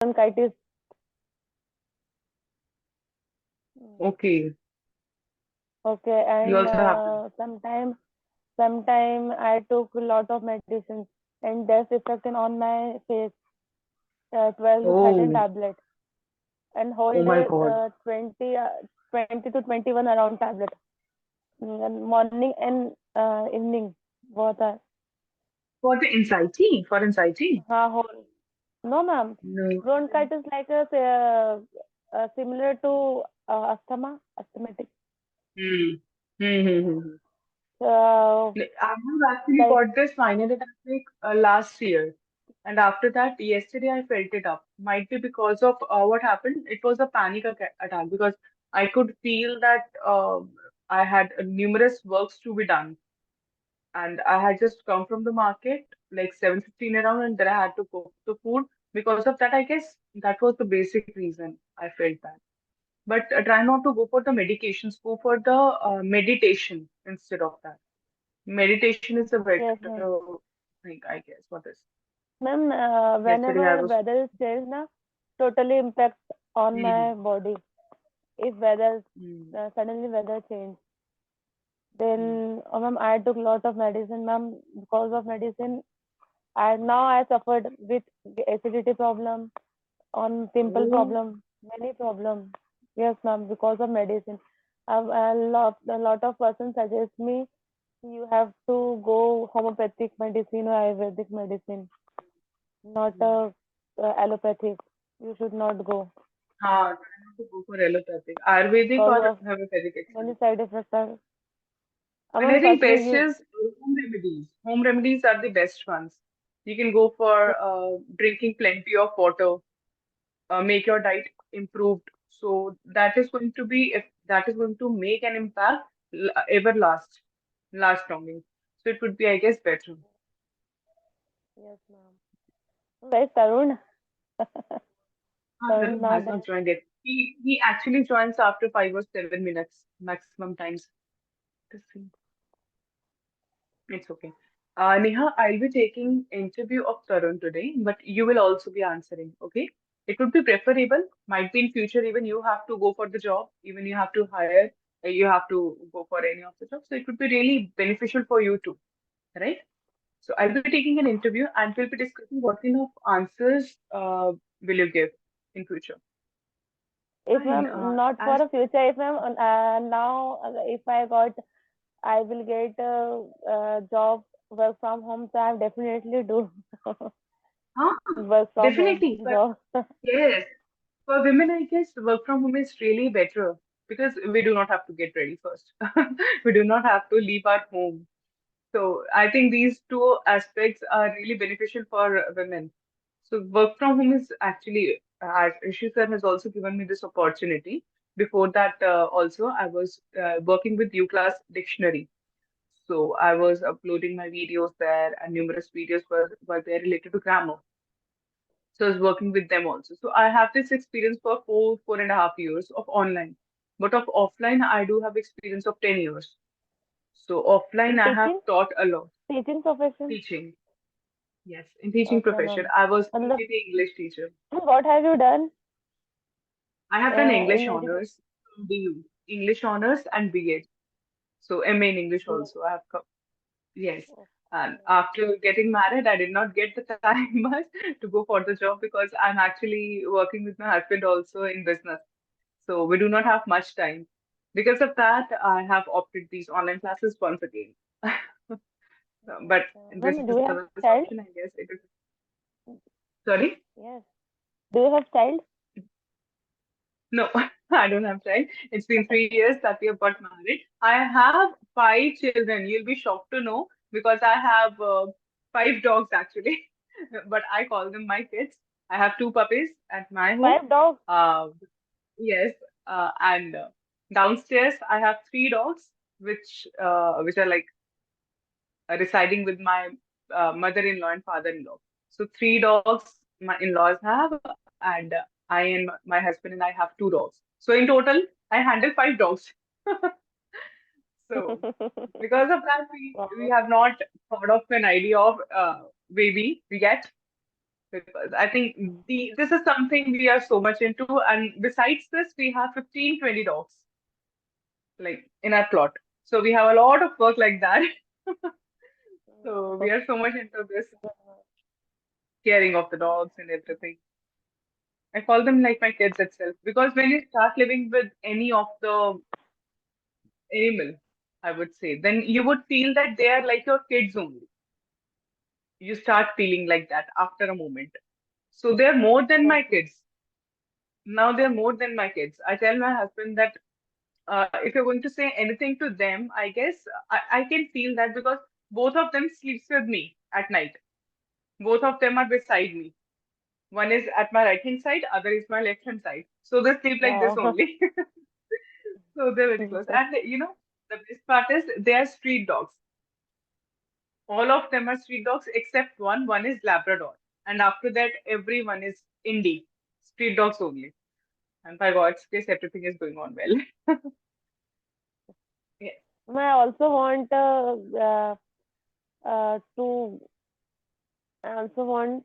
bronchitis. Okay. Okay, You and also have that. sometime I took a lot of medicines, and there's effect on my face. 12 to 13 Oh, tablets, and whole oh my day God. 20 to 21 around tablet. And morning and evening, both are. For the anxiety, for anxiety. Whole. No, ma'am. No. Bronchitis like similar to asthmatic. Hmm. Hmm. Hmm. Hmm. Hmm. Uh, I have actually like got this minor attack last year, and after that, yesterday I felt it up. Might be because of what happened. It was a attack because I could feel that I had numerous works to be done, and I had just come from the market like 7:15 around, and then I had to cook the food. Because of that, I guess that was the basic reason I felt that. But try not to go for the medications. Go for the meditation instead of that. Meditation is a yes, better ma'am. thing, I guess, for this. Ma'am, Yesterday I whenever was. weather is changed, na, totally impact on Hmm. my body. If weather Hmm. suddenly weather change, Hmm. then ma'am, I took lot of medicine, ma'am. Because of medicine, I suffered with acidity problem, on pimple Oh, problem, many problem. Yes, ma'am, because of medicine. A lot of persons suggest me you have to go homeopathic medicine or Ayurvedic medicine, not hmm. allopathic. You should not go Try not to go for allopathic. Ayurvedic because or of homeopathic many actually. side effects are. And I Ma'am, think firstly, best you is home remedies. Home remedies are the best ones. You can go for drinking plenty of water, make your diet improved. So that is going to be, if that is going to make an impact, ever last longing. So it would be, I guess, better. yes, ma'am. Where's Tarun? Tarun is Tarun not has there. not joined yet. He actually joins after 5 or 7 minutes maximum times. Just see. It's okay. Neha, I'll be taking interview of Tarun today, but you will also be answering. Okay? It would be preferable. Might be in future even you have to go for the job, even you have to hire, you have to go for any of the jobs. So it would be really beneficial for you too, right? So I'll be taking an interview and we'll be discussing what kind of answers will you give in future. If Fine. ma'am, not for As a future, if ma'am, now if I will get a job work from home, so I definitely do huh, work from home definitely, but job. yes, for women, I guess work from home is really better because we do not have to get ready first. We do not have to leave our home. So I think these two aspects are really beneficial for women. So work from home is actually, Rishi sir has also given me this opportunity. Before that, also I was working with U-Class Dictionary. So I was uploading my videos there, and numerous videos were there related to grammar. So I was working with them also. So I have this experience for 4.5 years of online. But of offline, I do have experience of 10 years. So offline, In I have teaching, taught a lot. teaching profession. Teaching. Yes, in teaching Okay, profession. ma'am. I was मतलब, PPT English teacher. what have you done I have done English in education? honors, BU, English honors and BEd. So MA in English also. I have yes. And after getting married, I did not get the time much to go for the job because I'm actually working with my husband also in business. So we do not have much time. Because of that, I have opted these online classes once again. But this Ma'am, is do the you have best option, child? I guess. It is. Sorry? Yes. Do you have child? No, I don't have child. It's been 3 years that we have got married. I have 5 children. You'll be shocked to know because I have 5 dogs actually, but I call them my kids. I have 2 puppies at my home. 5 dogs. Uh, yes, and downstairs I have 3 dogs, which are like residing with my mother-in-law and father-in-law. So 3 dogs my in-laws have, and I and my husband and I have 2 dogs. So in total, I handle 5 dogs. So because of that, we Wow. have not thought of an idea of baby yet because I think this is something we are so much into. And besides this, we have 15, 20 dogs like in our plot. So we have a lot of work like that. So we Oh, are so much into this caring of the dogs and everything. I call them like my kids itself because when you start living with any of the animal, I would say, then you would feel that they are like your kids only. You start feeling like that after a moment. So they're more than yes, my kids. Now they're more than my kids. I tell my husband that if you're going to say anything to them, I guess I can feel that because both of them sleeps with me at night. Both of them are beside me. One is at my right hand side, other is my left hand side. So they sleep like this wow. only. So they're very close. And the best part is they are street dogs. All of them are street dogs except one. One is Labrador. And after that, everyone is Indie. Street dogs only. And by God's grace, everything is going on well. Yeah. I also want to. I also want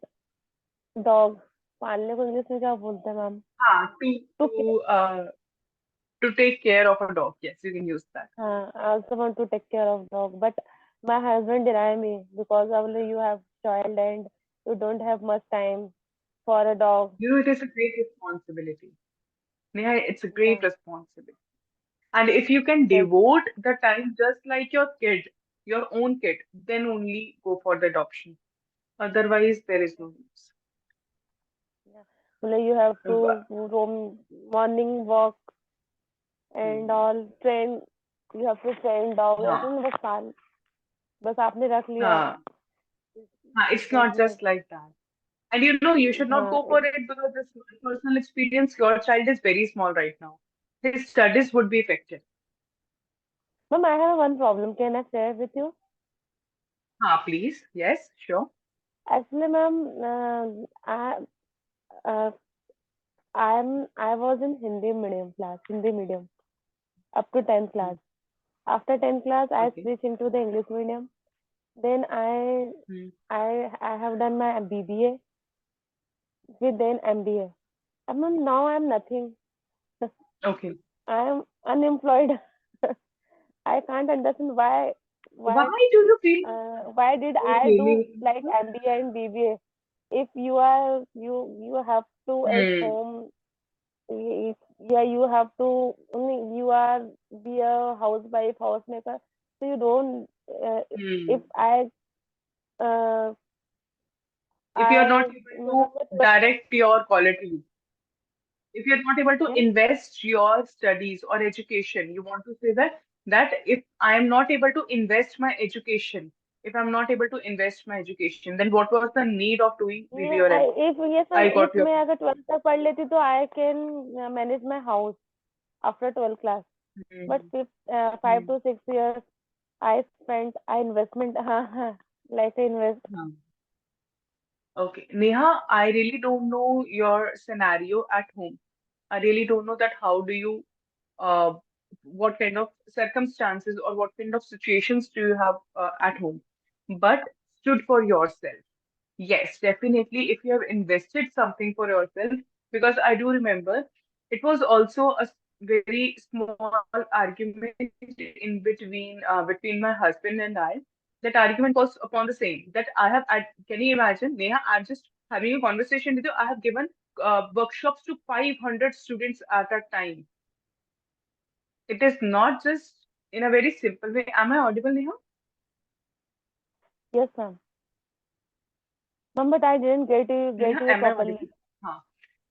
dog. पालने को English में क्या बोलते हैं ma'am? To To care. to uh to take care of a dog. Yes, you can use that. I also want to take care of dog, but my husband deny me because only you have child and you don't have much time for a dog. It is a great responsibility. Neha, it's a great Yeah, responsibility. And if you can yes, devote the time just like your kid, your own kid, then only go for the adoption. Otherwise, there is no use. yeah. Only you have But, to roam morning walk and hmm, all train. You have to train dog. ऐसे हाँ, नहीं बस आपने रख लिया. हाँ, हाँ, it's There's not no. just like that. And you should not हाँ, go for it because this is my personal experience. Your child is very small right now. His studies would be affected. ma'am, I have one problem. Can I share with you? Please. Yes, sure. Actually, ma'am, uh, I was in Hindi medium up to 10th Hmm, class. After 10th class, I okay. switched into the English medium. Then Hmm, I have done my BBA with then MBA. And ma'am, now I'm nothing. okay. I am unemployed. I can't understand Why why do you feel why did so I do really? like MBA and BBA? If you are you have to at Hmm, home. Yeah, you have to only you are be a housewife, housemaker. So you don't. If hmm. uh, If you're not I able मतलब मैं to direct your quality, if you're not able to क्या? invest your studies or education, you want to say that if I am not able to invest my education, if I'm not able to invest my education, then what was the need of doing BB or MBA? If yes I ma'am, if got your मैं point. अगर 12th तक पढ़ लेती तो I can manage my house after 12th class. But Hmm. 5 Hmm. to 6 years I investment हाँ like I invest. Hmm. Okay. Neha, I really don't know your scenario at home. I really don't know that how do you uh, what kind of circumstances or what kind of situations do you have at home? But stood for yourself. Yes, definitely. If you have invested something for yourself, because I do remember it was also a very small argument in between my husband and I. That argument was upon the same that can you imagine, Neha? I'm just having a conversation with you. I have given workshops to 500 students at a time. It is not just in a very simple way. Am I audible, Neha? Yes ma'am. Ma'am, but I didn't get Neha, you am I properly. audible? Huh.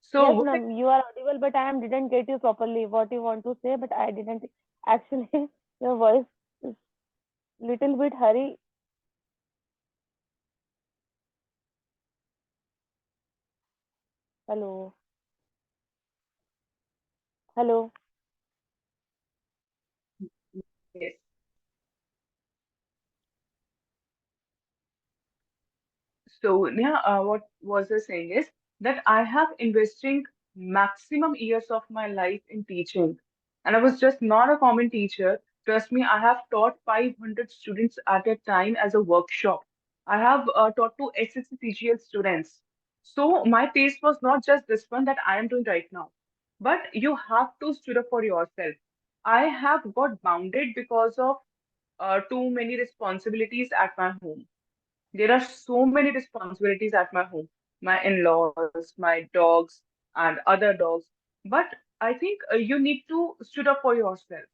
So Yes, what ma'am, you are audible, but I am didn't get you properly what you want to say, but I didn't actually your voice is little bit hurry. Hello, hello. yes. So, Neha, what was I saying is that I have investing maximum years of my life in teaching, and I was just not a common teacher. Trust me, I have taught 500 students at a time as a workshop. I have taught to SSC students. So my taste was not just this one that I am doing right now, but you have to stood up for yourself. I have got bounded because of too many responsibilities at my home. There are so many responsibilities at my home, my in-laws, my dogs, and other dogs. But I think you need to stood up for yourself.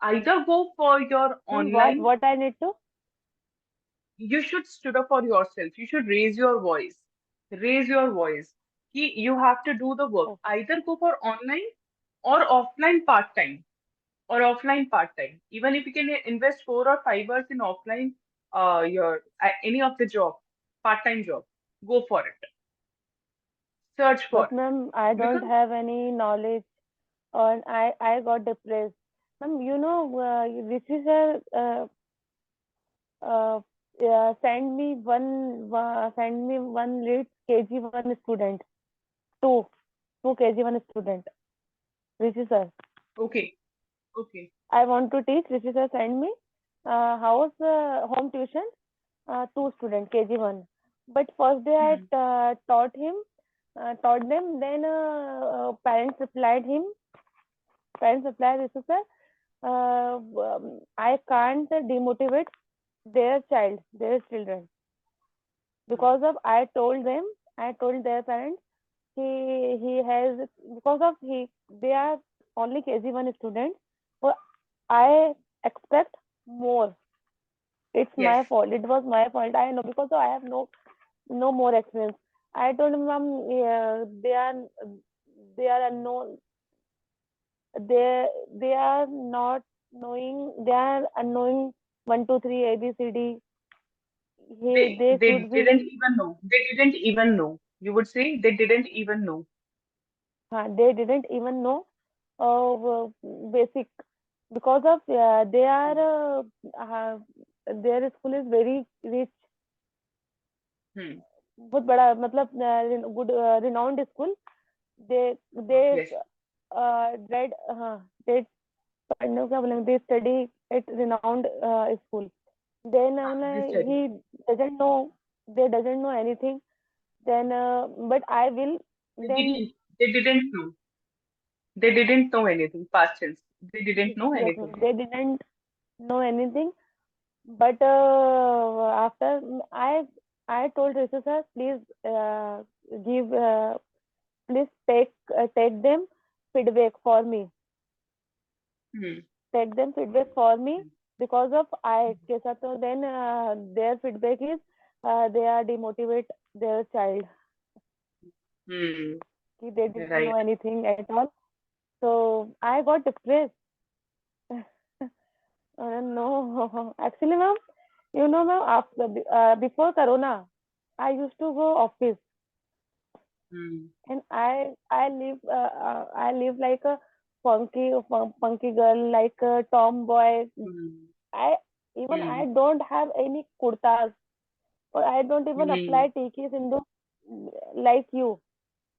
Either go for your Ma'am, online, what I need to? you should stood up for yourself. You should raise your voice. Raise your voice. You have to do the work. Okay. Either go for online or offline part-time or offline part-time. Even if you can invest 4 or 5 hours in offline, your any of the job, part-time job, go for it. Search for But it ma'am, I don't because have any knowledge, and I got depressed. Ma'am, Rishi sir uh, send me one lead KG1 student, two two KG1 student. Rishi sir, okay, okay, I want to teach. Rishi sir send me house home tuition, two student KG1. But first day I hmm, taught them. Then parents replied, Rishi sir, I can't demotivate their children, hmm, because of I told their parents he has, because of he they are only KG1 students, so I expect more. It's my yes, fault. It was my fault. I know, because I have no more experience. I told him, ma'am, they are unknown. They are not knowing. They are unknowing 1, 2, 3 ABCD. They they should didn't be. even know. They didn't even know. You would say they didn't even know. They didn't even know basic, because of they Hmm, are their school is very rich, hmm, बहुत बड़ा, मतलब good renowned school. They yes, read, they पढ़ने को क्या बोलेंगे, they study at renowned school. Then they he study. doesn't know, they doesn't know anything. Then but I will. They Then didn't. They didn't know. They didn't know anything. Past tense. They didn't know yes, anything. they didn't know anything. But after I told Rishi sir, please give please take them feedback for me. Hmm, Take them feedback for me, hmm, because of I कैसा तो then their feedback is they are demotivate their child, hmm, कि they didn't know right. anything at all. So I got depressed. No, actually, ma'am, ma'am, after before Corona, I used to go office, Hmm, and I live like a funky girl, like a tomboy. hmm, I Even hmm, I don't have any kurtas, or I don't even hmm, apply tiki sindoor like you.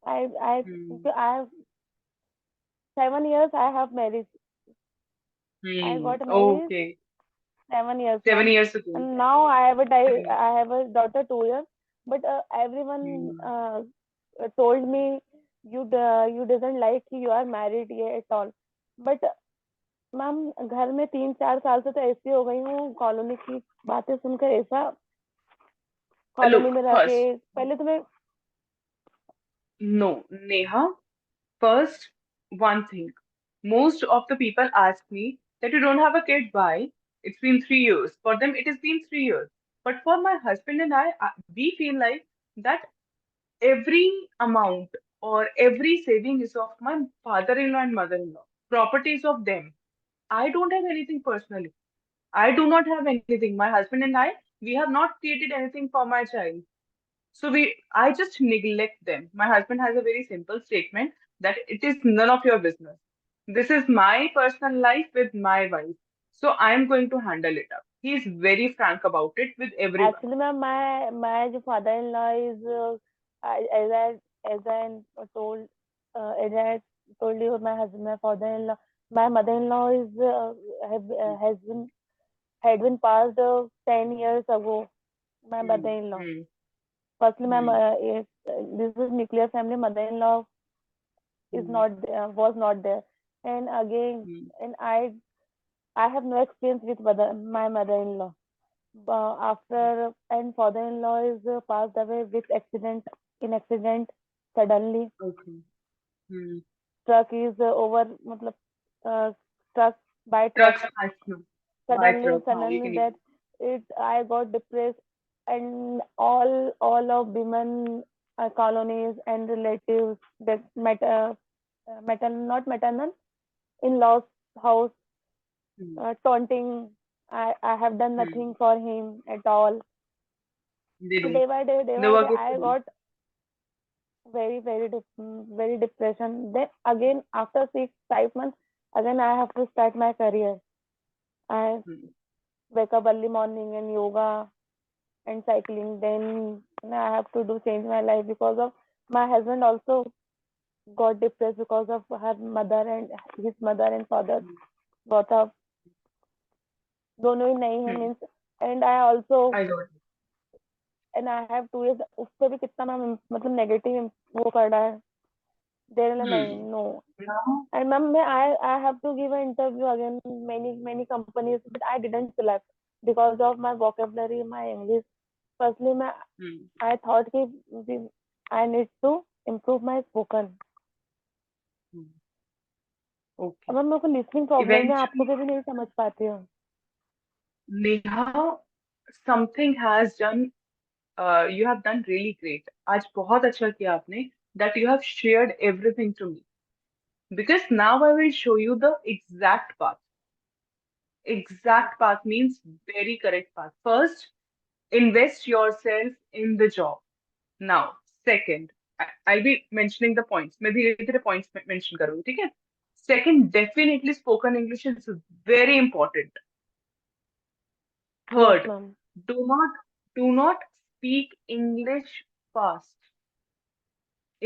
I hmm, I have 7 years. I have married. I hmm. got married Okay. 7 years, Seven ma'am. years ago. And now Seven. I have a daughter 2 years. But everyone Hmm. told me you doesn't like you are married yet at all. But ma'am घर में 3 4 साल से तो ऐसी हो गई हूँ, colony की बातें सुनकर ऐसा, कॉलोनी Look, में रह के first, पहले तो मैं। no, Neha, first, one thing. Most of the people ask me that you don't have a kid. Why? It's been 3 years. For them, it has been 3 years. But for my husband and we feel like that every amount or every saving is of my father-in-law and mother-in-law. Properties of them. I don't have anything personally. I do not have anything. My husband and we have not created anything for my child. I just neglect them. My husband has a very simple statement that it is none of your business. This is my personal life with my wife. So I am going to handle it up. He is very frank about it with everyone. Actually ma'am my जो father in law is, as I as I told as I told you, my father in law, my mother in law is has been had been passed 10 years ago. My Hmm, mother in law. hmm, Firstly, Hmm. this is nuclear family. Mother-in-law is Hmm. not there, was not there, and again, Hmm. and I have no experience with my mother-in-law. After and father-in-law is passed away with accident in accident suddenly. Okay. Hmm. Truck is over, matlab, uh, struck by truck Trucks accident by suddenly, truck. हाँ, ये suddenly can that imagine. it I got depressed, and all of women colonies and relatives that not maternal in-laws house Hmm. taunting. I have done Hmm. nothing for him at all. They So do. day They by day, work it I for you. got very depression. Then again, after 5 months, again I have to start my career. I Hmm. wake up early morning and yoga and cycling. Then I have to do change my life because of my husband also got depressed because of her mother and his mother and father Hmm. both of दोनों ही नहीं है Hmm. Means and I also I got it. And I have 2 years उससे भी कितना ma'am मतलब negative वो कर रहा है देर नहीं Hmm. No Now, and ma'am I have to give an interview again many companies but I didn't select because of my vocabulary my English firstly hmm. I thought कि I need to improve my spoken Hmm. Okay. अब मेरे को listening problem है आपको Eventually, भी नहीं समझ पाती हूँ Neha, something has done. You have done really great. आज बहुत अच्छा किया आपने that you have shared everything to me. Because now I will show you the exact path. Exact path means very correct path. First, invest yourself in the job. Now, second, I'll be mentioning the points. मैं धीरे धीरे points mention करूँगी, ठीक है? Second, definitely spoken English is very important. Yes Third, ma'am do not do not speak English fast.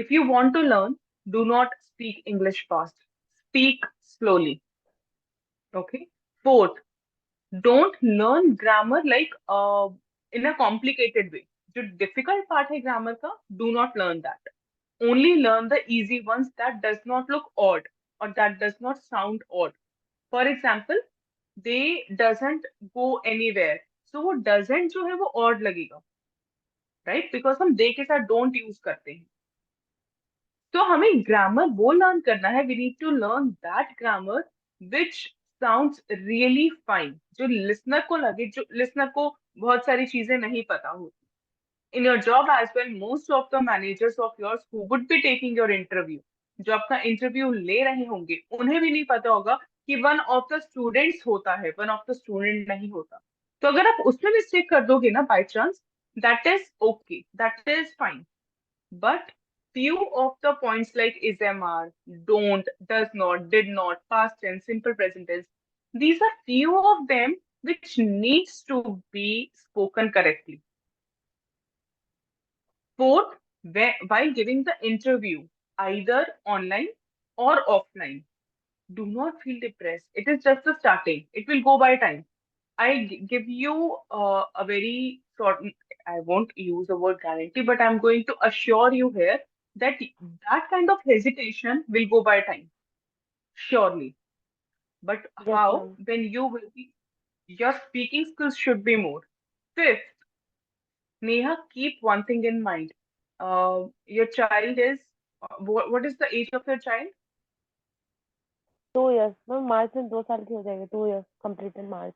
If you want to learn, do not speak English fast. Speak slowly. Okay. Fourth, don't learn grammar like in a complicated way. जो difficult part है grammar का, do not learn that. Only learn the easy ones that does not look odd or that does not sound odd. For example, they doesn't go anywhere. So वो doesn't जो है वो odd लगेगा, right? Because हम they के साथ don't use करते हैं. तो हमें ग्रामर वो लर्न करना है. We need to learn that grammar which sounds really fine, जो लिसनर को लगे, जो लिसनर को बहुत सारी चीजें नहीं पता हो. In your job as well, most of the managers of yours who would be taking your interview, जो आपका इंटरव्यू ले रहे होंगे, उन्हें भी नहीं पता होगा कि वन ऑफ द स्टूडेंट्स होता है, वन ऑफ द स्टूडेंट नहीं होता. तो अगर आप उसमें मिस्टेक कर दोगे ना by chance, that is okay, that is fine. But few of the points like is, are, don't, does not, did not, past tense, simple present tense, these are few of them which needs to be spoken correctly. Fourth, while giving the interview, either online or offline, do not feel depressed. It is just the starting. It will go by time. Give you a very sort. I won't use the word guarantee, but I'm going to assure you here that that kind of hesitation will go by time, surely. But yes how? Ma'am When you will be, your speaking skills should be more. Fifth, Neha, keep one thing in mind. Your child is, what is the age of your child? 2 years ma'am मार्च में 2 साल की हो जाएगी 2 years complete in March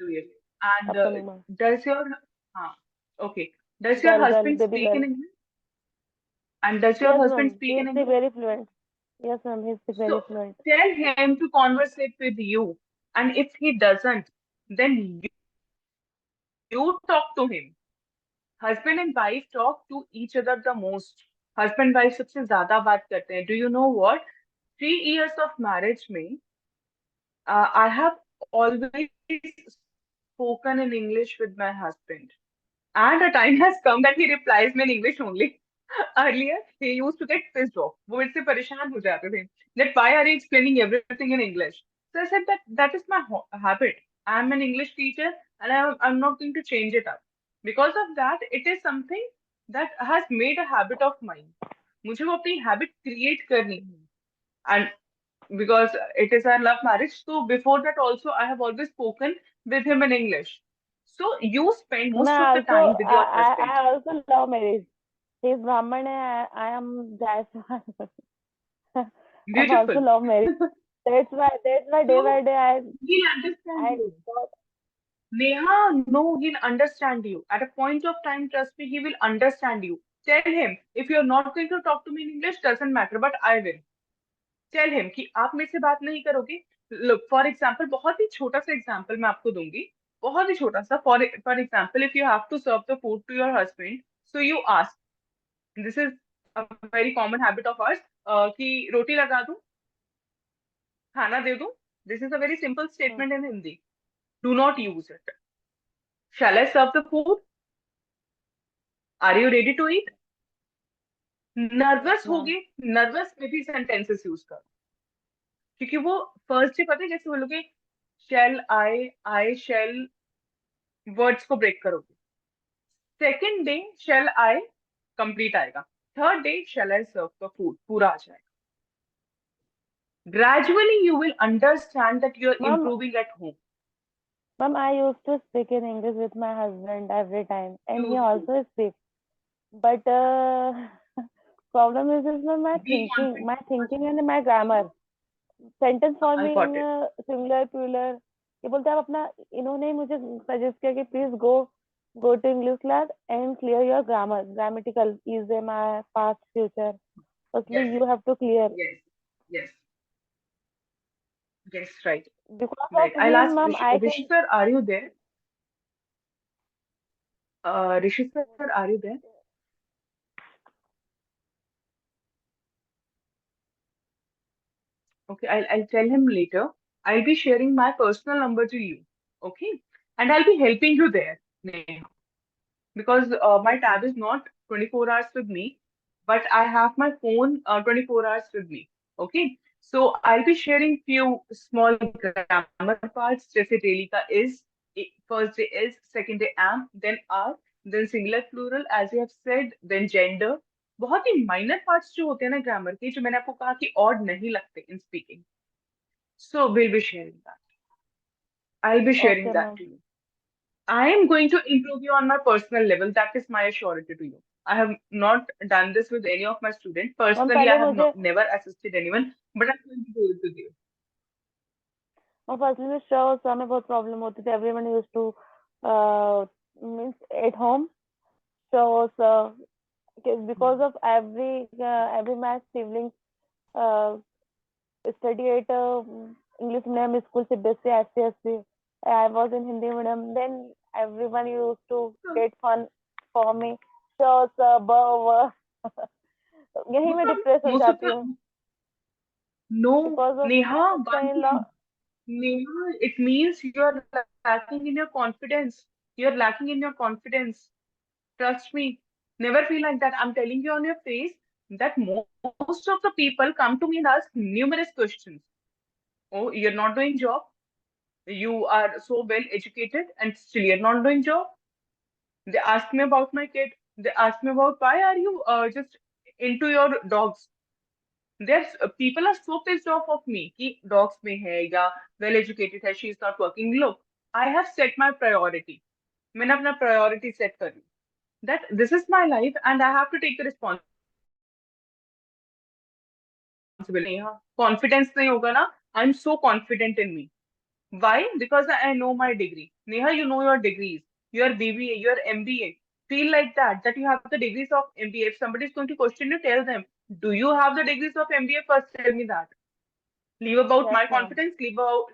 2 years. And upcoming month does your, okay, does your girl husband baby speak in girl English? And does your yes ma'am husband speak he in speak English? Very fluent yes ma'am he speak very So fluent tell him to conversate with you. And if he doesn't, then you talk to him. Husband and wife talk to each other the most. Husband wife सबसे ज्यादा बात करते हैं. Do you know what? 3 years of marriage में, I have always spoken in English with my husband. And a time has come that he replies me in English only. Earlier, he used to get pissed off. वो मेरे से परेशान हो जाते थे. That why are you explaining everything in English? So I said that that is my habit. I am an English teacher and I'm not going to change it up. Because of that, it is something. that has made a habit of mine. मुझे वो अपनी habit create करनी है. And because it is our love marriage, so before that also I have always spoken with him in English. So you spend मैं most of the also time with your I husband. also love marriage. He is Brahman and I am Jaiswal. I'm also Beautiful. love marriage. That's why day So by day he'll understand I you. got Neha, no, he'll understand you. At a point of time, trust me, he will understand you. Tell him, if you're not going to talk to me in English, doesn't matter, but I will. Tell him कि आप मेरे से बात नहीं करोगे. Look, for example, बहुत ही छोटा सा example मैं आपको दूंगी. बहुत ही छोटा सा. For example, if you have to serve the food to your husband, so you ask. This is a very common habit of ours. कि रोटी लगा दूं, खाना दे दूं. This is a very simple statement in Hindi. Do not use it. Shall I serve the food? Are you ready to eat? yes nervous ma'am. होगे, nervous में भी sentences use करो. क्योंकि वो फर्स्ट डे पता है जैसे बोलोगे शेल आई शेल, वर्ड्स को ब्रेक करोगे. Second day shall I complete आएगा. Third day shall I serve the food पूरा आ जाएगा. Gradually you will understand that you are Ma'am, improving at home. ma'am, I used to speak in English with my husband every time, and he use to also speaks. But problem is my be thinking, my confident first. thinking and my grammar. Sentence I forming, got it. singular, plural. ये बोलते हैं आप अपना इन्होंने मुझे suggest किया कि please go to English class and clear your grammatical is my past future. Firstly, yes, you have to clear yes, yes, yes, right. because of Right. I'll him, ask ma'am. I Rishi can sir, are you there? Rishi sir, are you there? Okay, I'll tell him later. I'll be sharing my personal number to you. Okay. And I'll be helping you there, Neha. Because my yes, tab ma'am. is not 24 hours with me, but I have my phone 24 hours with me. Okay. So I'll be sharing few small grammar parts, जैसे daily का is, first day is, second day am, then are, then singular plural, as you have said, then gender. बहुत ही minor parts जो होते हैं ना grammar के, जो मैंने आपको कहा कि odd नहीं लगते in speaking. So we'll be sharing that. I'll be sharing Okay, that ma'am. to you. I am going to improve you on my personal level. That is my assurity to you. I have not done this with any of my students. Ma'am Personally, I पहले have मुझे not never assisted anyone, but I'm going to do it with you. और firstly में sure में बहुत problem होती थी everyone used to means at home so because of every my siblings uh, study at English medium school CBSE ICSE. I was in Hindi medium. Then everyone used to So, get fun for me. So यही मैं depress हो most of जाती the हूँ no, because of my Neha, one sister-in-law. thing. Neha, it means you are lacking in your confidence. You're lacking in your confidence. Trust me. Never feel like that. I'm telling you on your face that most of the people come to me and ask numerous questions. Oh, you're not doing job. You are so well educated and still you're not doing job. They ask me about my kid. They ask me about why are you just into your dogs. There's people are so pissed off of me कि dogs में है या well educated है, she is not working. Look, I have set my priority. मैंने अपना priority set कर ली. That this is my life and I have to take the responsibility. नहीं हाँ, confidence नहीं होगा ना. I'm so confident in me. Why? Because I know my degree. Neha, you know your degrees. Your BBA, your MBA. Feel like that you have the degrees of MBA. If somebody is going to question you, tell them, do you have the degrees of MBA? First, tell me that. Leave about Yes, my ma'am. confidence, leave about,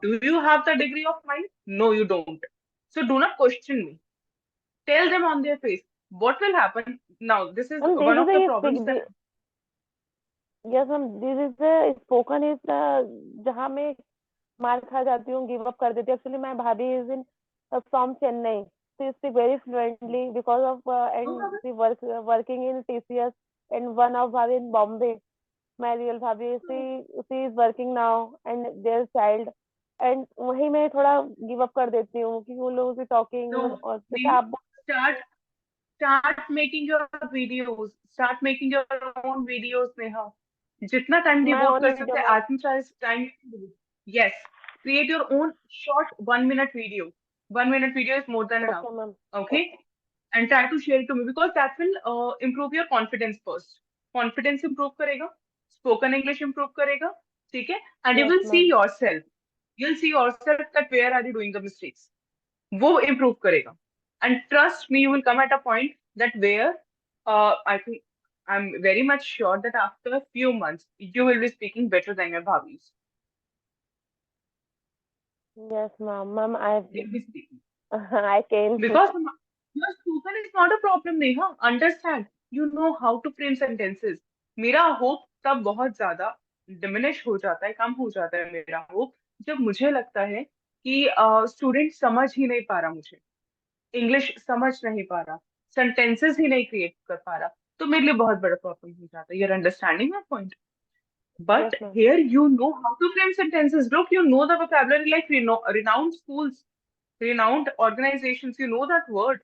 do you have the degree of mine? No, you don't. So do not question me. Tell them on their face. What will happen? Now, this is And this one is of the a problems that yes ma'am, this is the spoken is जहाँ मैं मार खा जाती हूँ give up कर देती हूँ actually my भाभी is in from Chennai she speak very fluently because of no and problem. She working in TCS and one of भाभी in Bombay. My real भाभी she is working now and their child and वही मैं थोड़ा give up कर देती हूँ कि वो लोगों से टॉकिंग No, और जैसे Neha, आप start start making your videos, start making your own videos, Neha. जितना टाइम My डिवोट own कर video, सकते ma'am. हैं as much as time. Yes, create your own short 1 minute video. 1 minute video is more than enough. Okay, ma'am. Okay, and try to share it to me because that will improve your confidence first. Confidence improve करेगा, spoken English improve करेगा, ठीक है, and you Yes, will see ma'am. yourself. You'll see yourself that where are you doing the mistakes. वो improve करेगा. And trust me, you will come at a point that where I think I'm very much sure that after a few months you will be speaking better than your bhabis. Yes, ma'am. Ma'am, I You'll be speaking. I can. Because your spoken is not a problem, Neha. Understand. You know how to frame sentences. मेरा hope तब बहुत ज्यादा diminish हो जाता है, कम हो जाता है मेरा hope, जब मुझे लगता है कि स्टूडेंट समझ ही नहीं पा रहा मुझे, इंग्लिश समझ नहीं पा रहा, सेंटेंसेस ही नहीं क्रिएट कर पा रहा, तो मेरे लिए बहुत बड़ा प्रॉब्लम हो जाता है. You're understanding my point? Yes, But ma'am. here you know how to frame sentences. Look, you know the vocabulary like renowned schools, renowned organizations. You know that word.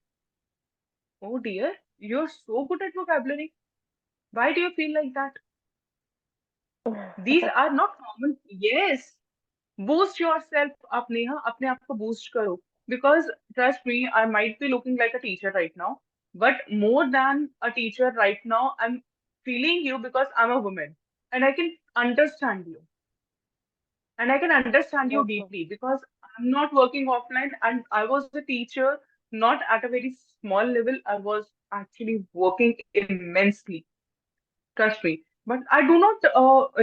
Oh dear, you're so good at vocabulary. Why do you feel like that? These are not common. Yes, boost yourself up, Neha. अपने आप को boost करो. Because trust me, I might be looking like a teacher right now, but more than a teacher right now, I'm feeling you because I'm a woman and I can understand you. And I can understand you Yes, ma'am. deeply because I'm not working offline and I was a teacher not at a very small level. I was actually working immensely. Trust me. But I do not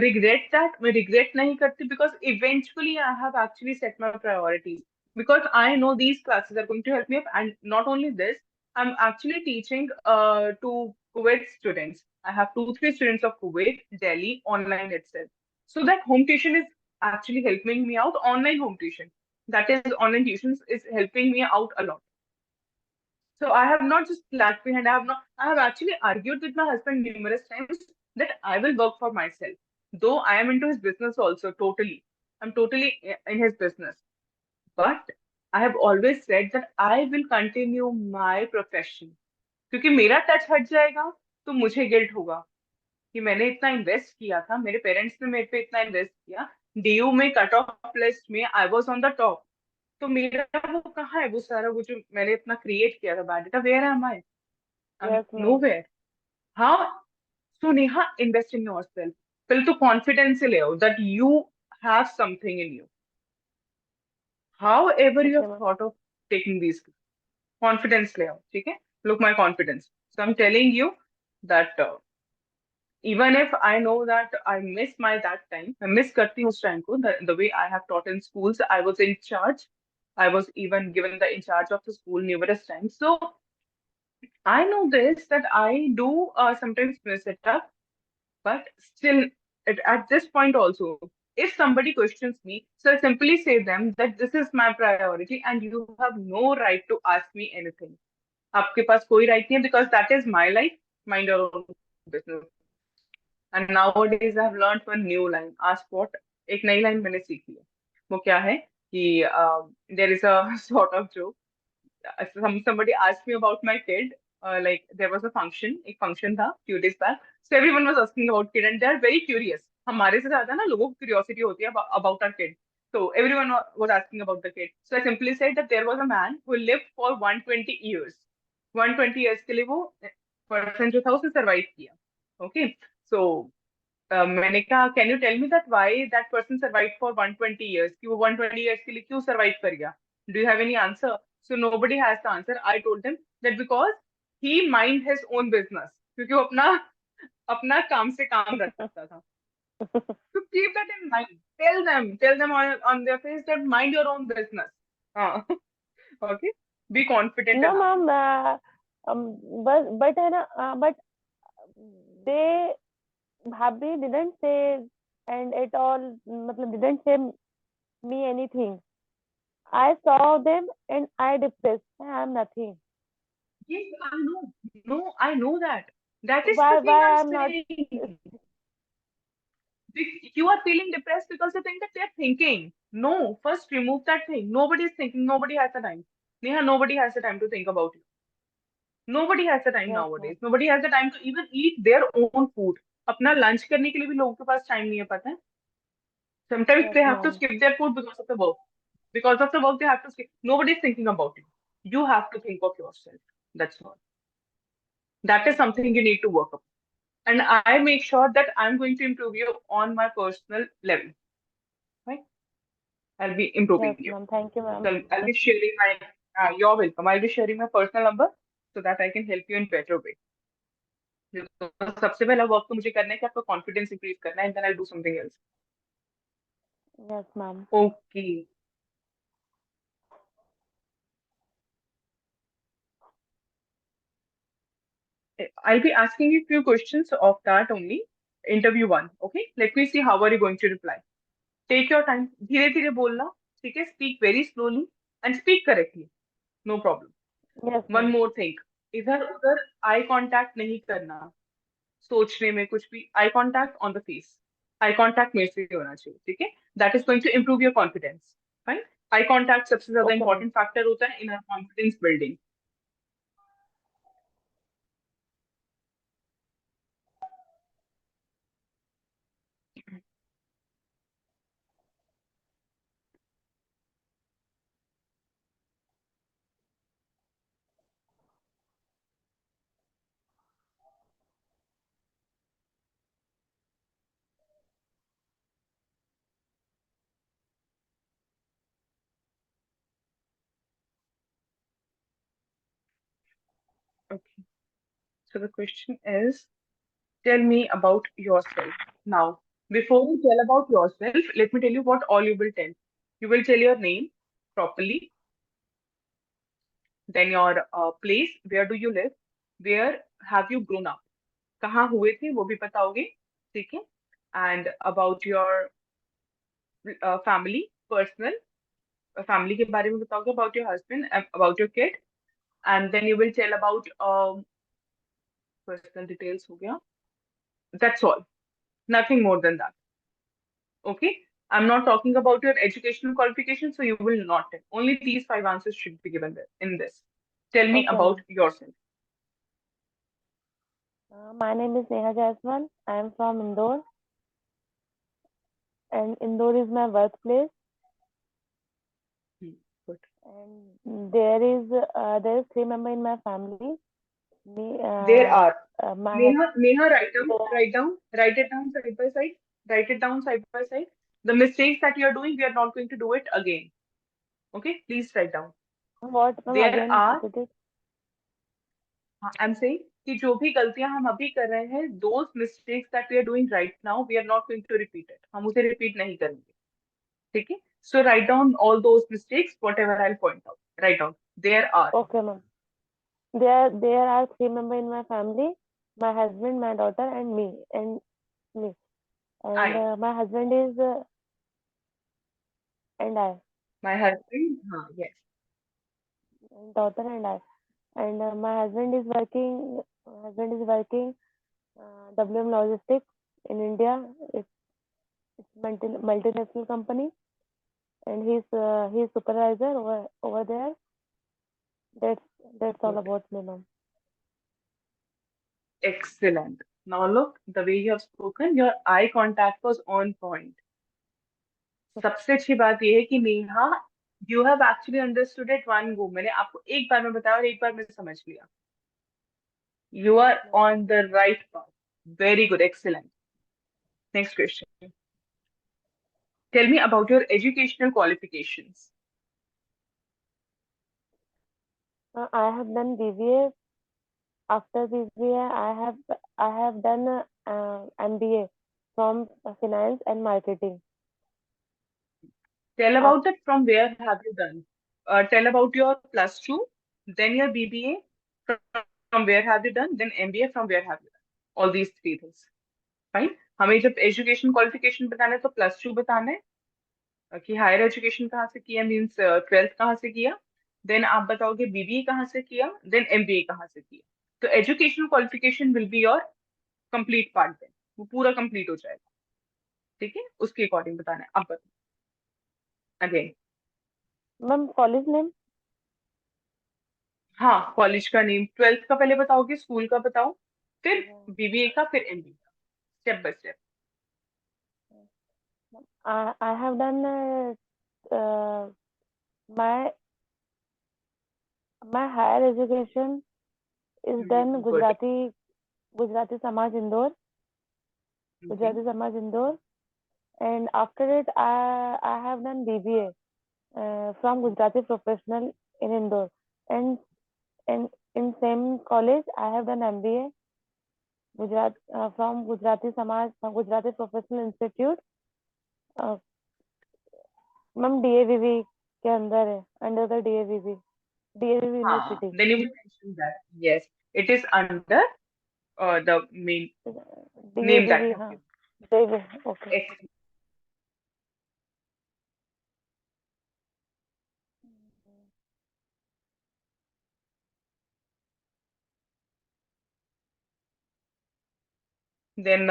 regret that. I regret nahi karti because eventually I have actually set my priorities. Because I know these classes are going to help me up. And not only this, I'm actually teaching to Kuwait students. I have two, three students of Kuwait, Delhi, online itself. So that home tuition is actually helping me out. Online home tuition. That is online tuitions is helping me out a lot. So I have not just lagged behind. I have actually argued with my husband numerous times that I will work for myself. Though I am into his business also, totally. I'm totally in his business. But I have always said that I will continue my profession. क्योंकि मेरा touch हट जाएगा तो मुझे guilt होगा कि मैंने इतना इन्वेस्ट किया था, मेरे पेरेंट्स ने मेरे पे इतना इन्वेस्ट किया, डीयू में कट ऑफ लिस्ट में I was on the top, तो मेरा वो कहाँ है, वो सारा वो जो मैंने अपना क्रिएट किया था biodata, where am I? I'm Yes, ma'am. nowhere. How? So Neha, invest in yourself. पहले तो confidence से ले आओ that you have something in you. However you Okay, have ma'am. thought of taking these, confidence ले आओ, ठीक है? Look my confidence. So I'm telling you that even if I know that I miss my that time, I miss करती हूँ उस time को, the way I have taught in schools, I was in charge. I was even given the in charge of the school numerous times. So I know this that I do sometimes miss it up. But still, at this point also, if somebody questions me, so I simply say them that this is my priority and you have no right to ask me anything. आपके पास कोई right नहीं है because that is my life. Mind your own business. And nowadays I have learned one new line. Ask what? एक नई line मैंने सीखी है. वो क्या है कि there is a sort of joke. Somebody asked me about my kid. Like there was a function, एक function था few days back. So everyone was asking about kid and they are very curious. हमारे से ज्यादा ना लोगों को curiosity होती है about our kid. So everyone was asking about the kid. So I simply said that there was a man who lived for 120 years. 120 years के लिए वो person जो था उसने survive किया. Okay. So मैंने कहा can you tell me that why that person survive for 120 years, कि वो 120 years के लिए क्यों सर्वाइव कर गया? Do you have any answer? So nobody has the answer. I told him that because he mind his own business, क्योंकि वो अपना अपना काम से काम रखता था. तो keep that in mind. Tell them on their face that mind your own business. हाँ. Okay, be confident No, enough. ma'am. But है ना, but they Bhabhi didn't say and at all, मतलब didn't say me anything. I saw them and I depressed. I am nothing. Yes, I know. No, I know that. That is the Why thing I'm why I'm not? saying. You are feeling depressed because you think that they're thinking. No, first remove that thing. Nobody is thinking. Nobody has the time. Neha, nobody has the time to think about you. Nobody has the time Yes, nowadays. ma'am. Nobody has the time to even eat their own food. अपना lunch करने के लिए भी लोगों के पास time नहीं है, पता है? Sometimes Yes, they have to ma'am. skip their food because of the work. Because of the work, they have to skip. Nobody's thinking about it. You have to think of yourself. That's all. That is something you need to work on. And I make sure that I'm going to improve you on my personal level. Right? I'll be improving Yes, you. ma'am. Thank you, ma'am. So I'll be sharing my, you're welcome. I'll be sharing my personal number so that I can help you in better way. Because सबसे पहला work तो मुझे करना है कि आपका confidence increase करना है, and then I'll do something else. Yes, ma'am. Okay. I'll be asking you few questions of that only. Interview one. Okay. Let me see how are you going to reply. Take your time. धीरे धीरे बोलना. ठीक है. Speak very slowly and speak correctly. No problem. Yes, One ma'am. more thing. इधर उधर eye contact नहीं करना. सोचने में कुछ भी. Eye contact on the face. Eye contact मेरे से होना चाहिए. ठीक है. That is going to improve your confidence. Fine. Eye contact सबसे ज्यादा Okay, ma'am. important factor होता है in our confidence building. Okay. So the question is, tell me about yourself. Now, before you tell about yourself, let me tell you what all you will tell. You will tell your name properly, then your place, where do you live, where have you grown up, कहाँ हुए थे वो भी बताओगे, ठीक है? And about your family, personal, family के बारे में बताओगे, about your husband, about your kid, and then you will tell about personal details हो गया. That's all. Nothing more than that. Okay? I'm not talking about your educational qualifications, so you will not tell. Only these five answers should be given there in this. Tell me Okay, about ma'am. yourself. My name is Neha Jaiswal. I am from Indore, and Indore is my birthplace. Hmm, good. And there is three members in my family. Me, There are. my Neha, husband. write it down side by side. Write it down side by side. The mistakes that you are doing, we are not going to do it again. Okay? Please write down. What, ma'am? There Again, are, repeat it. I'm saying कि जो भी गलतियां हम अभी कर रहे हैं, those mistakes that we are doing right now, we are not going to repeat it. हम उसे repeat नहीं करेंगे. ठीक है? So write down all those mistakes, whatever I'll point out. Write down. There are. Okay, ma'am. There are three members in my family. My husband, my daughter, and me. And I. my husband is and I, My husband. Yes. and daughter and I. And my husband is working. My husband is working WM Logistics in India. It's multinational company, and he's supervisor over there. That's that's all Good. about me, ma'am. Excellent. Now look, the way you have spoken, your eye contact was on point. सबसे अच्छी बात यह है कि Neha, you have actually understood it one go. मैंने आपको एक बार में बताया और एक बार में समझ लिया. You Yes, are ma'am. on the right path. Very good. Excellent. Next question. Tell me about your educational qualifications. I have done BBA. After BBA, I have done MBA from finance and marketing. Tell After, about it. From where have you done? Tell about your plus two, then your BBA. From where have you done? Then MBA. From where have you done? All these three things. Fine. हमें जब education qualification बताना है तो plus two बताना है कि higher education कहाँ से किया, मीन्स ट्वेल्थ कहाँ से किया, देन आप बताओगे बीबीए कहाँ से किया, देन एमबीए कहाँ से किया. तो education qualification will be your complete part, then वो पूरा कंप्लीट हो जाएगा. ठीक है, उसके अकॉर्डिंग बताना है. आप बताओ अगेन. ma'am, college name. हाँ, कॉलेज का नेम, ट्वेल्थ का पहले बताओगे, स्कूल का बताओ, फिर बीबीए का, फिर एमबीए का, step by step. I have done my my higher education is done good. Gujarati Samaj Indore, okay. Gujarati Samaj Indore, and after it I have done BBA from Gujarati Professional in Indore, and in same college I have done MBA from Gujarati Samaj Gujarati Professional Institute, uh, ma'am DAVV के अंदर है, under the DAVV DAVV हाँ, university. then you will mention that. Yes, it is under the main name that DAVV, you have हाँ, given. DAV, okay. Excellent. Then,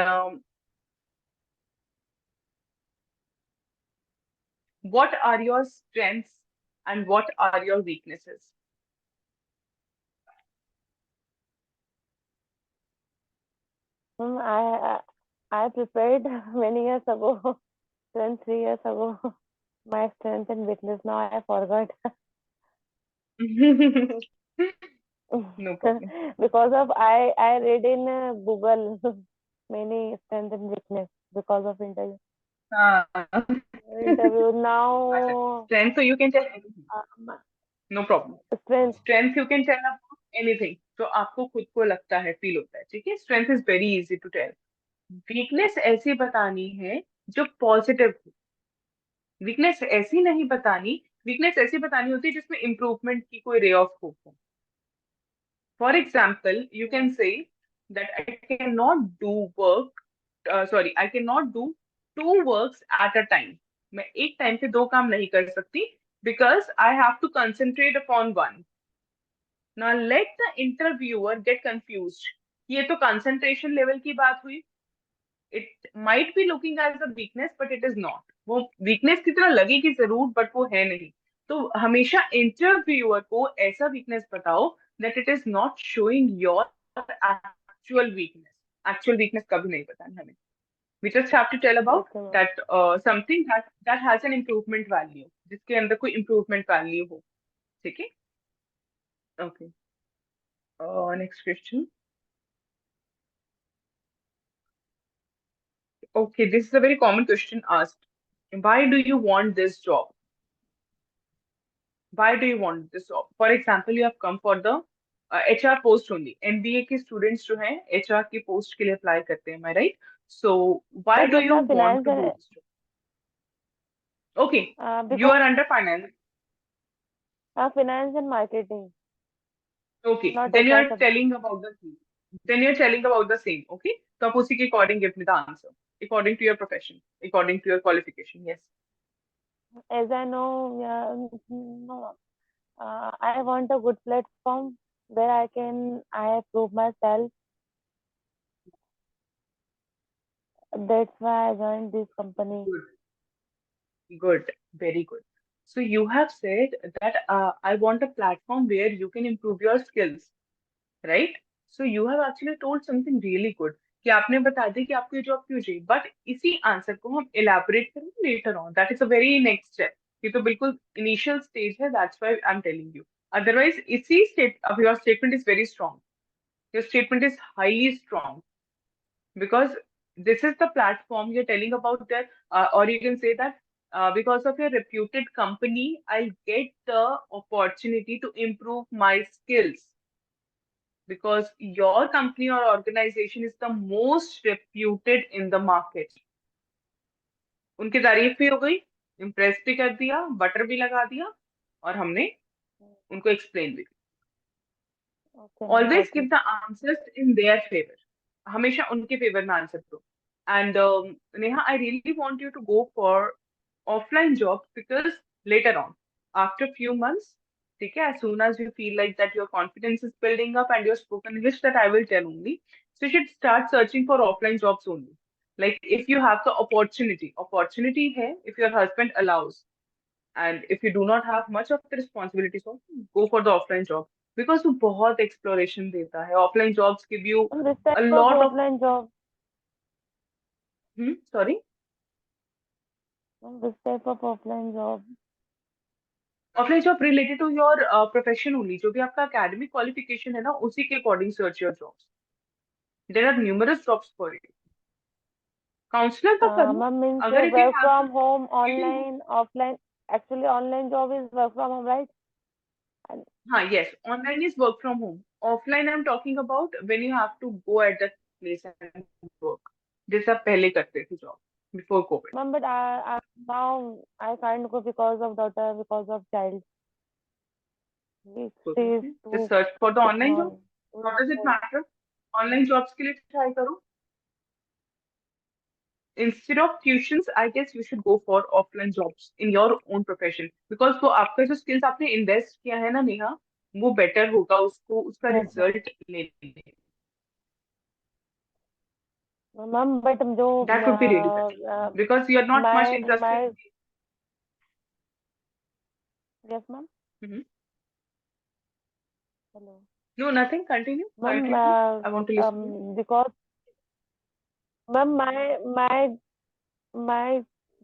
what are your strengths and what are your weaknesses? Ma'am I prepared many years ago, 3 years ago, my strength and weakness. Now I forgot. No problem. Because of I read in Google many strength and weakness because of हाँ, interview अच्छा, now. strength so you can tell anything. uh, No problem. strength, Strength you can tell about anything. जो आपको खुद को लगता है, feel होता है, ठीक है? Strength is very easy to tell. Weakness ऐसी बतानी है जो पॉजिटिव हो। वीकनेस ऐसी नहीं बतानी, वीकनेस ऐसी बतानी होती है जिसमें इम्प्रूवमेंट की कोई रे ऑफ होप हो। For example you can say that I can not do work, sorry, I can not do two works at a time. मैं एक टाइम पे दो काम नहीं कर सकती because I have to concentrate upon one. Now let the interviewer get confused. ये तो कंसंट्रेशन लेवल की बात हुई, it might be looking as a weakness but it is not. वो वीकनेस की तरह लगेगी जरूर बट वो है नहीं। तो हमेशा इंटरव्यूअर को ऐसा वीकनेस बताओ that it is not showing your actual weakness. Actual weakness कभी नहीं बतानी हमें। We just have to tell about okay ma'am, that something that that has an improvement value, जिसके अंदर कोई इम्प्रूवमेंट वैल्यू हो। ठीक है, okay. Next question. Okay, this is a very common question asked. Why do you want this job? Why do you want this job? For example, you have come for the HR post only. MBA के students जो हैं HR की post के लिए apply करते हैं, am I right? So why do मतलब you मैं want finance to do this job? Okay, you because are under finance. finance and marketing, Okay, not then you HR are subject. telling about the same. Then you are telling about the same. Okay, तो आप उसी के according give me the answer. According to your profession, according to your qualification. Yes. As I know, yeah, no, I want a good platform where I prove myself. That's why I joined this company. Good. Good, very good. So you have said that I want a platform where you can improve your skills, right? So you have actually told something really good कि आपने बता दी कि आपको ये job क्यों चाहिए, but इसी answer को हम इलेबोरेट करेंगे later on. That is a very next step. ये तो बिल्कुल इनिशियल स्टेज है, that's why I am telling you. Otherwise इसी स्टेट अब your statement is very strong, your statement is highly strong because this is the platform you're telling about that, or you can say that because of your reputed company, I'll get the opportunity to improve my skills because your company or organization is the most reputed in the market. उनकी तारीफ भी हो गई, impress भी कर दिया, butter भी लगा दिया, और हमने उनको एक्सप्लेन भी। Okay, ma'am, Always got give it. the answers in their favor. हमेशा उनके फेवर में आंसर दो। And Neha, I really want you to go for offline job because later on, after few months, ठीक है, as soon as you feel like that your confidence is building up and your spoken English that I will tell only, so you should start searching for offline jobs only. Like if you have the opportunity है, if your husband allows, and if you do not have much of the responsibilities, also go for the offline job. Because वो बहुत exploration देता है. Offline jobs give you ma'am this a type of lot of. Offline job, sorry. Ma'am this type of offline job, offline job related to your profession only, जो भी आपका academic qualification है ना, उसी के according search your jobs. There are numerous jobs for you. Counsellor का कर लो. मैम मीन्स अगर if you work have from the, home, if you, online, offline. Actually, online job is work from home, right? And हाँ, yes, online is work from home. Offline I'm talking about when you have to go at that place and work. जैसे आप पहले करते थे job before Covid. ma'am, but I now I can't go because of daughter, because of child. कोई She बात is नहीं, just too search for the online job. small. What Not does it well. Matter. Online jobs के लिए try करो. Instead of tuitions I guess you should go for offline jobs in your own profession, because वो आपका जो skills आपने invest किया है ना नेहा, वो बेटर होगा उसको उसका Yes, ma'am. रिजल्ट लेने में. Ma'am, but जो That would be really better because you are not much interested my in yes, ma'am. the. Hello, No, nothing. Continue. ma'am. Continue. I want to listen to you. Because ma'am, my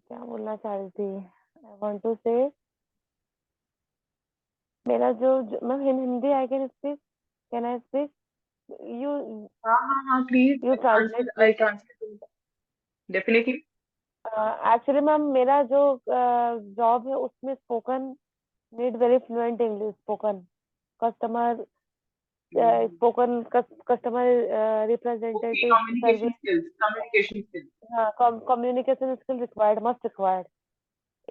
क्या बोलना चाह रही थी? I want to say मेरा जो ma'am Hindi I can speak. Can I speak? You हाँ, please. you translate I please. translate. Definitely. Actually ma'am मेरा जो जॉब है उसमें spoken need very fluent English spoken customer Hmm. Spoken customer Okay, representative communication service. skills. Communication skills. हाँ communication skill required must required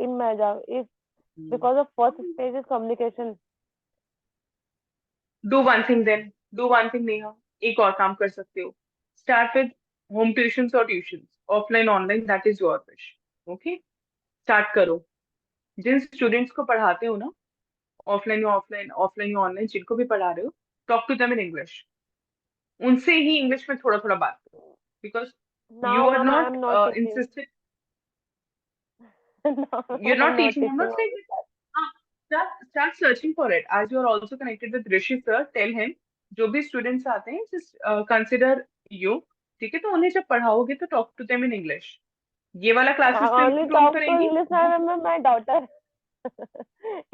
in my job if Hmm. Because of first stage is communication. Do one thing then. Do one thing, Neha. एक और काम कर सकते हो. Start with home tuitions or tuitions. Offline, online, that is your wish. Okay? Start करो. जिन students को पढ़ाते हो ना, ऑफलाइन या ऑनलाइन, जिनको भी पढ़ा रहे हो, talk to them in English. उनसे ही इंग्लिश में थोड़ा थोड़ा बात करो. Because you now are ma'am I am not not teaching. Insisted. Now You're I am not not teaching. I'm teaching not saying only that. Start searching for it. As you are also connected with Rishi sir, tell him जो भी students आते हैं just consider you. ठीक है, तो उन्हें जब पढ़ाओगे तो talk to them in English. ये वाला I क्लासेस पे only बिलोंग talk to करेंगी. English ma'am and my daughter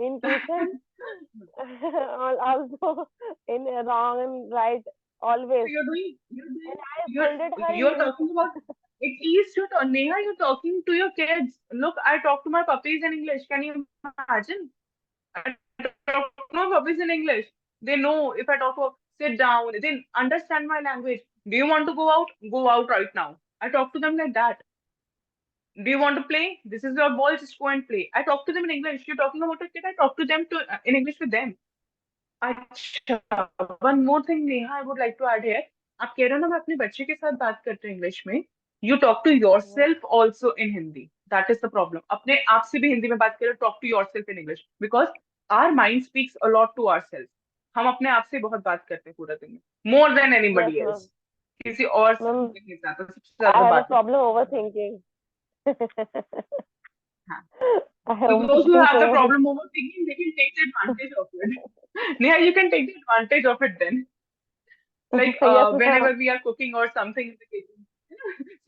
in tuition. Also in wrong and right So always. And doing, I scolded her in you're English. talking about, at least Neha, you're talking to your kids. Look, I talk to my puppies in English. Can you imagine? I talk to my puppies in English. They know if I talk to sit down, they understand my language. Do you want to go out? Go out right now. I talk to them like that. Do you want to play? This is your ball, just go and play. I talk to them in English. You're talking about a kid, I talk to them in English with them. अच्छा, one more thing Neha I would like to add here. आप कह रहे हो ना मैं अपने बच्चे के साथ बात करती हूँ इंग्लिश में. You talk to your Yes. Self also in Hindi. That is the problem. अपने आप से भी हिंदी में बात करो. Talk to your self in English because our mind speaks a lot to our self. हम अपने आप से बहुत बात करते हैं पूरा दिन में, more than Yes, anybody else. ma'am. किसी और से Ma'am, नहीं ज्यादा, सबसे I ज्यादा have a बात होती problem overthinking. है. हाँ. I To those who overthink have the so much. problem overthinking, they can take the advantage of it. Neha, you can take the advantage of it then. Like Yes, ma'am. whenever we are cooking or something in the kitchen.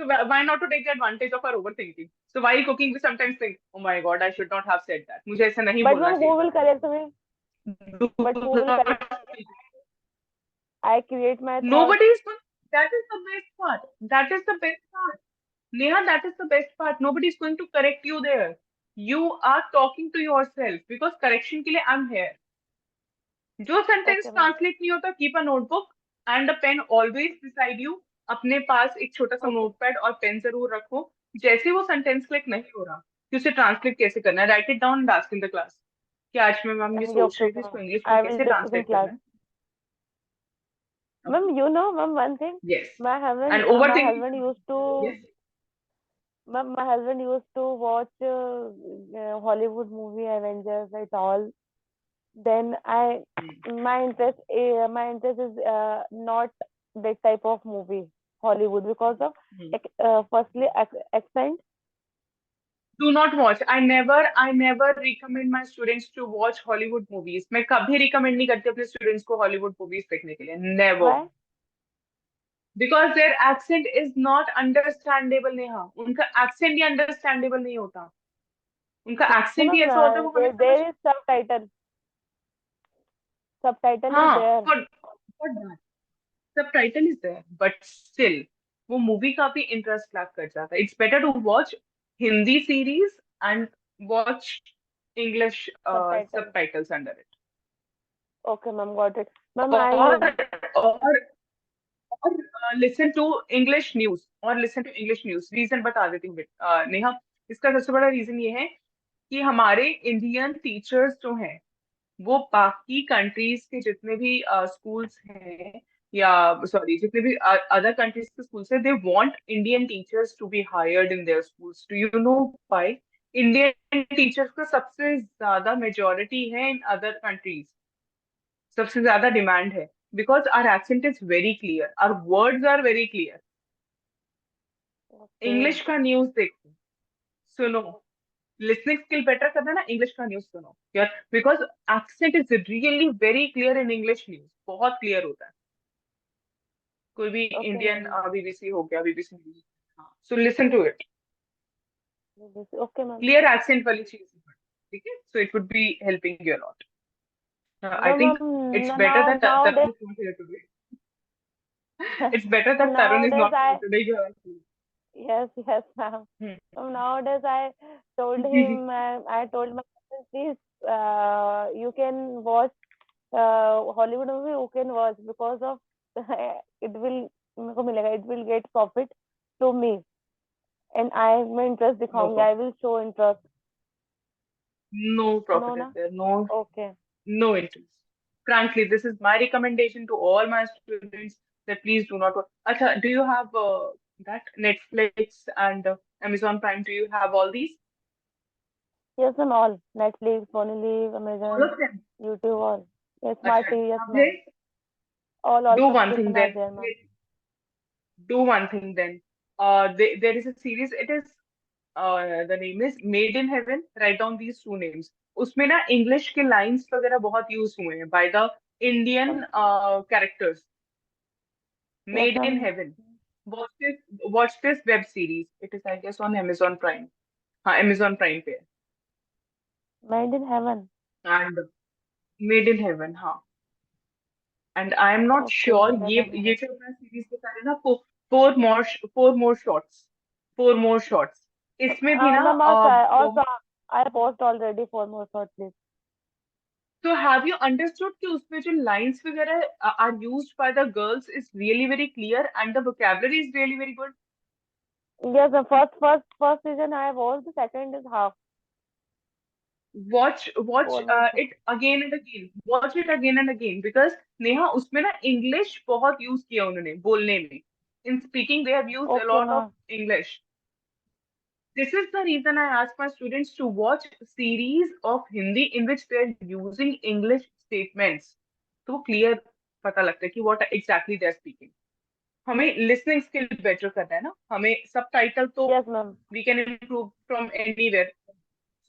So why not to take the advantage of our overthinking? So while cooking, we sometimes think, "Oh my God, I should not have said that. मुझे ऐसा नहीं But बोलना ma'am, who चाहिए will correct me? था." But who will correct me? I create my thoughts. Nobody is going. That is the best part. That is the best part. Neha, that is the best part. Nobody is going to correct you there. You are talking to yourself because correction के लिए I'm here. जो sentence Okay, ma'am. Translate नहीं होता, keep a notebook and a pen always beside you. अपने पास एक छोटा सा Okay. नोटपैड और पेन जरूर रखो. जैसे वो सेंटेंस क्लिक नहीं हो रहा कि उसे ट्रांसलेट कैसे करना है, right it down and ask in the class कि आज मैं मैम ये Okay, सोच रही okay, थी ma'am. इसको इंग्लिश में I will कैसे discuss in ट्रांसलेट करना class. है. Ma'am, okay. you know, ma'am, one thing. Yes. My and over my thinking. husband used to yes. ma'am, my husband used to watch Hollywood movie Avengers and all. Then my interest is not that type of movie Hollywood because of firstly accent Do not watch. I never recommend my students to watch Hollywood movies. मैं कभी recommend नहीं करती अपने students को Hollywood movies देखने के लिए. Never. Why? Because their accent is not understandable, Neha. उनका accent ही understandable नहीं होता. उनका No, accent ही ma'am. ऐसा होता है वो हमें समझ. There is subtitle. Subtitle is हाँ. there. For that. Subtitle is there, but still वो मूवी काफी इंटरेस्ट लैक कर जाता है. It's better to watch Hindi series and watch English Subtitle. Subtitles under it. Okay, ma'am. Got it. Ma'am, I और listen to English news. और listen to English news. Reason बता देती हूँ नेहा. इसका सबसे बड़ा रीजन ये है कि हमारे इंडियन टीचर्स जो हैं वो बाकी कंट्रीज के जितने भी स्कूल्स हैं, या सॉरी जितने भी अदर कंट्रीज के स्कूल्स हैं, they want Indian teachers to be hired in their schools. Do you know why? Indian teachers का सबसे ज्यादा मेजोरिटी है इन अदर कंट्रीज. सबसे ज्यादा डिमांड है. Because our accent is very clear, our words are very clear. okay. English का news देखो, सुनो. लिसनिंग स्किल बेटर करना है ना, इंग्लिश का न्यूज सुनो यार. Because accent is really very clear in English news. बहुत क्लियर होता है. कोई भी Okay, इंडियन ma'am. बीबीसी हो गया, बीबीसी न्यूज. हाँ, so listen to it. Okay, ma'am. Clear accent वाली चीज है. ठीक है, so it would be helping you a lot. I No, think ma'am. It's better that Nowadays, Tarun is not here today. It's better that Tarun is nowadays not here I today. You have yes, yes, ma'am. So nowadays I told hmm. him, I told my husband, please, you can watch Hollywood movie. You can watch because of it will मेरे को मिलेगा. It will get profit to me, and मैं interest No दिखाऊंगी. I problem. will show interest. No No, profit is na? there. No, Okay. no interest. Frankly, this is my recommendation to all my students that please do not. Acha, do you have that Netflix and Amazon Prime? Do you have all these? Yes, ma'am. All Netflix, Sony, All Amazon, of them. YouTube, all. Yes, smart Acha, TV. Yes, have ma'am. they? All Do one thing subscription are then. there, ma'am. Do one thing then. There is a series. It is the name is Made in Heaven. Write down these two names. उसमें ना English के lines वगैरह बहुत use हुए हैं by the Indian Ma'am, characters. yes, Made in ma'am. Heaven. Watch this. Watch this web series. It is, I guess, on Amazon Prime. हाँ, Amazon Prime पे है. Made in heaven. And Made in Heaven. हाँ. And I am not Okay, sure ये जो मैं series बता रही हूँ ना, four more shots. Four more shots. इसमें भी ना ma'am, I'll try. Also, बहुत. I post already for more short, please. So have you understood कि उसमें जो lines वगैरह are used by the girls is really very clear and the vocabulary is really very good. Yes, the first season I watched. The second is half. Watch Four more short. it again and again. Watch it again and again because Neha उसमें ना English बहुत use किया उन्होंने बोलने में. In speaking they have used a Okay, lot of ma'am. English. This is the reason I ask my students to watch series of Hindi in which they are using English statements. तो clear पता लगता है कि what exactly they are speaking. हमें listening skill better करना है ना. हमें सब टाइटल तो Yes, ma'am. We can improve from anywhere.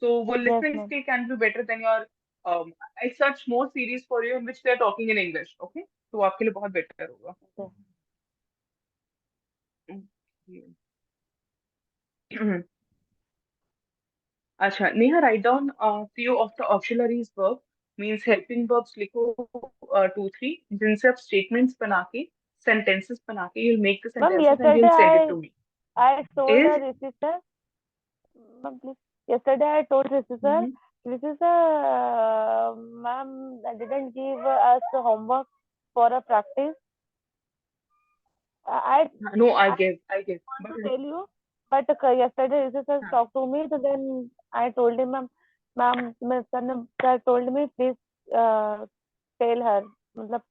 So वो Yes, listening ma'am. Skill can be better then your. I search more series for you in which they are talking in English. Okay, तो वो आपके लिए बहुत better होगा. Okay. अच्छा Neha, write down few of the auxiliaries verb. Means helping verbs लिखो 2-3 जिनसे आप स्टेटमेंट्स बना के सेंटेंसेस बना के you'll make the Ma'am, sentences and you'll send it to me. I told Is her Rishi sir. Ma'am, please. Yesterday I told Rishi sir. Mhm. Rishi sir, ma'am didn't give us homework for a practice. I No, I I give, I give. want But to tell you, but yesterday Rishi sir हाँ, talked to me. So then I told him, ma'am, sir told me please tell her. मतलब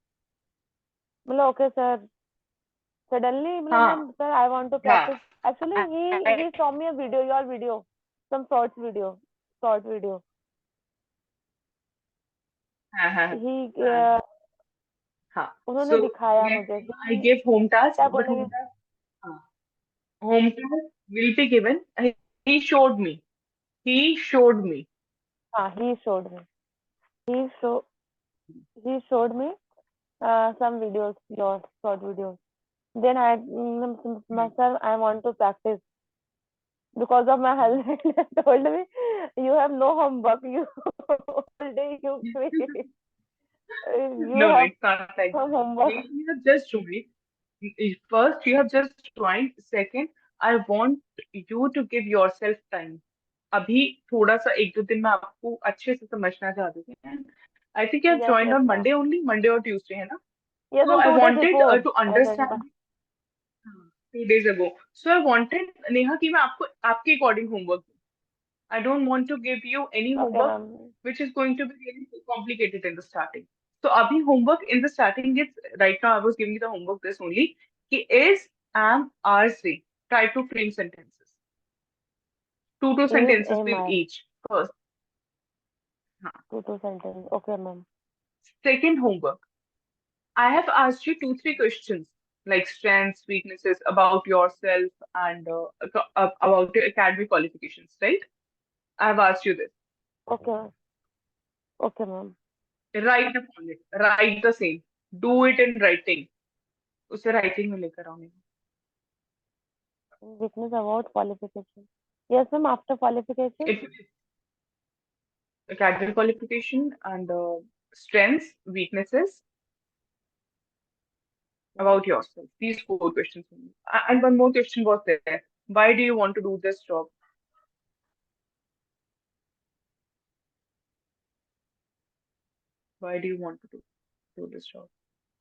okay sir. Suddenly, हाँ, sir, I want to हाँ. practice. Actually, he I- saw me a video, your video, some short video. हाँ, हाँ, He हाँ, हाँ. उन्होंने So दिखाया next मुझे time I कि give home task, क्या but बोलेंगे. home task, हाँ, home task will be given. He showed me. He showed me. He showed me. He show he showed me some videos, your short videos. Then myself, I want to practice because of my Hmm. husband told me you have no homework. You all day you you No, no, have it's not like that. some homework. You have just joined. First, you have just joined. Second, I want you to give yourself time. अभी थोड़ा सा एक दो दिन में आपको अच्छे से समझना चाहते थे and I think you have Yes, joined yes, on Monday ma'am. Only Monday और ट्यूसडे है ना Yes, so ma'am. I 2 days wanted before to I joined. Understand 2 days ago so I wanted Neha कि मैं आपको आपके according homework I don't want to give you any Okay, homework ma'am. which is going to be really complicated in the starting. So abhi homework in the starting is right now I was giving you the homework this only. Ki is, am, are, say. Try to frame sentences. Two Is sentences am with I? each. First. Huh. Two sentence. Okay, ma'am. Second homework. I have asked you two, three questions like strengths, weaknesses about yourself and about your academic qualifications, right? I have asked you this. Okay. Okay, ma'am. Write upon it. Write the same. Do it in writing. उसे writing में लेकर आओ नहीं Weakness about qualification. Yes, ma'am. After qualification. it academic qualification and strengths weaknesses Mhm. about yourself these four questions only. And one more question was there, why do you want to do this job, why do you want to do this job.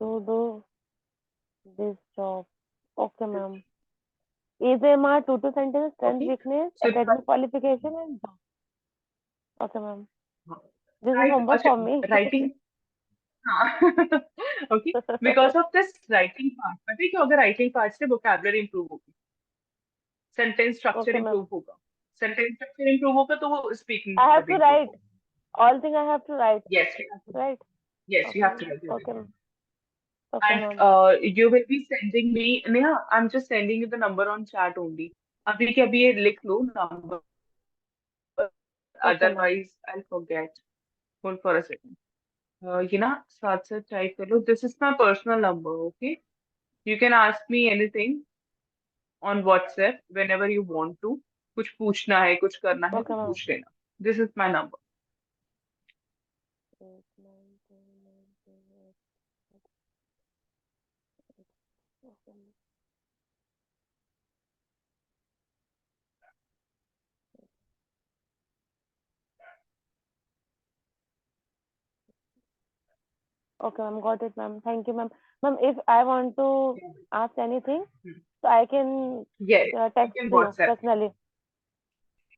To do this job. Okay, ma'am. Is am I two sentence, strength, Okay, weakness, so academic qualification, and job. Okay, ma'am. This is right homework अच्छा for me. writing हाँ okay because of this writing part पता है क्यों अगर writing part से vocabulary improve होगी sentence structure Okay, improve ma'am. होगा sentence structure improve होगा तो वो स्पीकिंग I में have भी to इंप्रूव write. होगा All thing I have to write. yes you have to Right? yes you Okay, have to ma'am. write Okay, everything ma'am. Okay, and ma'am. you will be sending me Neha I'm just sending you the number on chat only अभी के अभी ये लिख लो number otherwise I'll Okay, forget ma'am. hold for a second ये ना साथ साथ type कर लो this is my personal number okay you can ask me anything on WhatsApp whenever you want to कुछ पूछना है कुछ करना है Okay, तो ma'am. पूछ लेना this is my number 8, 9, 10, 11, 12. Okay, ma'am. Okay, ma'am. Got it, ma'am. Thank you, ma'am. Ma'am, if I want to ask anything, Hmm. so I can yes you text can you WhatsApp me personally.